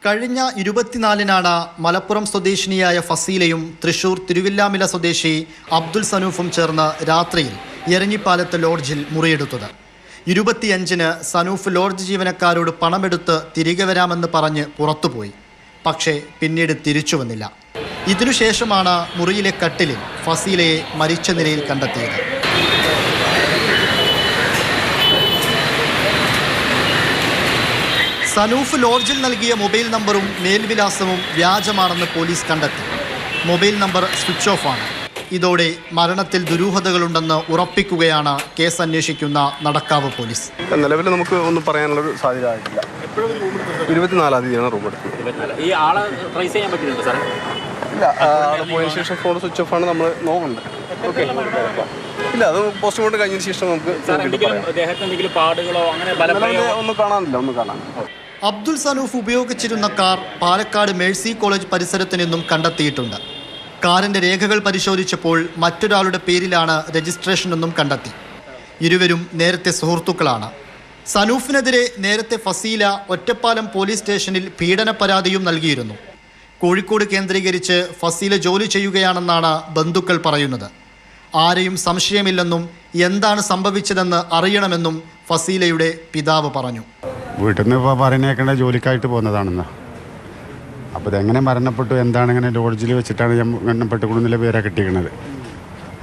കഴിഞ്ഞ 24-നാണ് മലപ്പുറം സ്വദേശിനിയായ ഫസീലയും തൃശൂർ തിരുവില്ലാമില സ്വദേശി അബ്ദുൽ സനൂഫും ചേർന്ന് രാത്രിയിൽ എരഞ്ഞിപ്പാലത്ത് ലോഡ്ജിൽ മുറിയെടുത്തത്. 25-ന് സനൂഫ് ലോഡ്ജ് ജീവനക്കാരോട് പണമെടുത്ത് തിരികെ വരാമെന്ന് പറഞ്ഞ് പുറത്തുപോയി. പക്ഷേ പിന്നീട് തിരിച്ചു വന്നില്ല. ഇതിനുശേഷമാണ് മുറിയിലെ കട്ടിലിൽ ഫസീലയെ മരിച്ച നിലയിൽ കണ്ടെത്തിയത്. സനൂഫ് ലോഡ്ജിൽ നൽകിയ മൊബൈൽ നമ്പറും മേൽവിലാസവും വ്യാജമാണെന്ന് പോലീസ് കണ്ടെത്തി. മൊബൈൽ നമ്പർ സ്വിച്ച് ഓഫ് ആണ്. ഇതോടെ മരണത്തിൽ ദുരൂഹതകളുണ്ടെന്ന് ഉറപ്പിക്കുകയാണ് കേസ് അന്വേഷിക്കുന്ന നടക്കാവ് പോലീസ്. നിലവിൽ നമുക്ക് ഒന്നും പറയാനുള്ള സാധ്യത ആയിട്ടില്ല. 24-ാം തീയതിയാണ് റൂം എടുക്കുന്നത്. ഈ ആളെ ട്രേസ് ചെയ്യാൻ പറ്റുന്നുണ്ട് സാർ? ഇല്ല, ആൾ പോയതിനു ശേഷം ഫോൺ സ്വിച്ച് ഓഫ് ആണ് നമ്മൾ നോക്കുന്നുണ്ട്. ഓക്കെ, ഇല്ല, അത് പോസ്റ്റ്മോർട്ടം കഴിഞ്ഞതിന് ശേഷം നമുക്ക് പാടുകളോ അങ്ങനെ ഒന്നും കാണാനില്ല. അബ്ദുൽ സനൂഫ് ഉപയോഗിച്ചിരുന്ന കാർ പാലക്കാട് മേഴ്സി കോളേജ് പരിസരത്ത് നിന്നും കണ്ടെത്തിയിട്ടുണ്ട്. കാറിന്റെ രേഖകൾ പരിശോധിച്ചപ്പോൾ മറ്റൊരാളുടെ പേരിലാണ് രജിസ്ട്രേഷൻ എന്നും കണ്ടെത്തി. ഇരുവരും നേരത്തെ സുഹൃത്തുക്കളാണ്. സനൂഫിനെതിരെ നേരത്തെ ഫസീല ഒറ്റപ്പാലം പോലീസ് സ്റ്റേഷനിൽ പീഡന പരാതിയും നൽകിയിരുന്നു. കോഴിക്കോട് കേന്ദ്രീകരിച്ച് ഫസീല ജോലി ചെയ്യുകയാണെന്നാണ് ബന്ധുക്കൾ പറയുന്നത്. ആരെയും സംശയമില്ലെന്നും എന്താണ് സംഭവിച്ചതെന്ന് അറിയണമെന്നും ഫസീലയുടെ പിതാവ് പറഞ്ഞു. വീട്ടിൽ നിന്ന് ഇപ്പോൾ പറയുന്നേക്കേണ്ട ജോലിക്കായിട്ട് പോകുന്നതാണെന്ന്. അപ്പോൾ ഇതെങ്ങനെ മരണപ്പെട്ടു, എന്താണ് ഇങ്ങനെ ലോഡ്ജിൽ വെച്ചിട്ടാണ് മരണപ്പെട്ടുകൊണ്ടെന്നുള്ള പേരാണ് കിട്ടിയിരിക്കുന്നത്.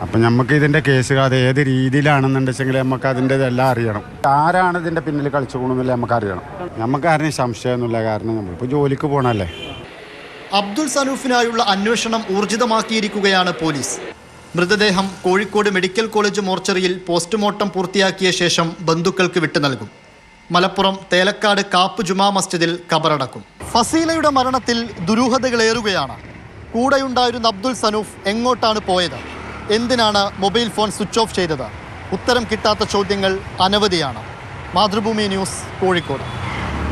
അപ്പം നമുക്ക് ഇതിൻ്റെ കേസ് അത് ഏത് രീതിയിലാണെന്നുണ്ടെങ്കിൽ നമുക്ക് അതിൻ്റെ എല്ലാം അറിയണം. ആരാണ് ഇതിൻ്റെ പിന്നിൽ കളിച്ചു കൊണ്ടെന്നില്ല നമുക്ക് അറിയണം. നമുക്ക് ആരെയും സംശയമൊന്നുമില്ല. കാരണം നമ്മളിപ്പോൾ ജോലിക്ക് പോകണമല്ലേ. അബ്ദുൽ സനൂഫിനായുള്ള അന്വേഷണം ഊർജിതമാക്കിയിരിക്കുകയാണ് പോലീസ്. മൃതദേഹം കോഴിക്കോട് മെഡിക്കൽ കോളേജ് മോർച്ചറിയിൽ പോസ്റ്റ്മോർട്ടം പൂർത്തിയാക്കിയ ശേഷം ബന്ധുക്കൾക്ക് വിട്ടു നൽകും. മലപ്പുറം തേലക്കാട് കാപ്പ് ജുമാ മസ്ജിദിൽ ഖബറടക്കും. ഫസീലയുടെ മരണത്തിൽ ദുരൂഹതകളേറുകയാണ്. കൂടെയുണ്ടായിരുന്ന അബ്ദുൽ സനൂഫ് എങ്ങോട്ടാണ് പോയത്? എന്തിനാണ് മൊബൈൽ ഫോൺ സ്വിച്ച് ഓഫ് ചെയ്തത്? ഉത്തരം കിട്ടാത്ത ചോദ്യങ്ങൾ അനവധിയാണ്. മാതൃഭൂമി ന്യൂസ്, കോഴിക്കോട്.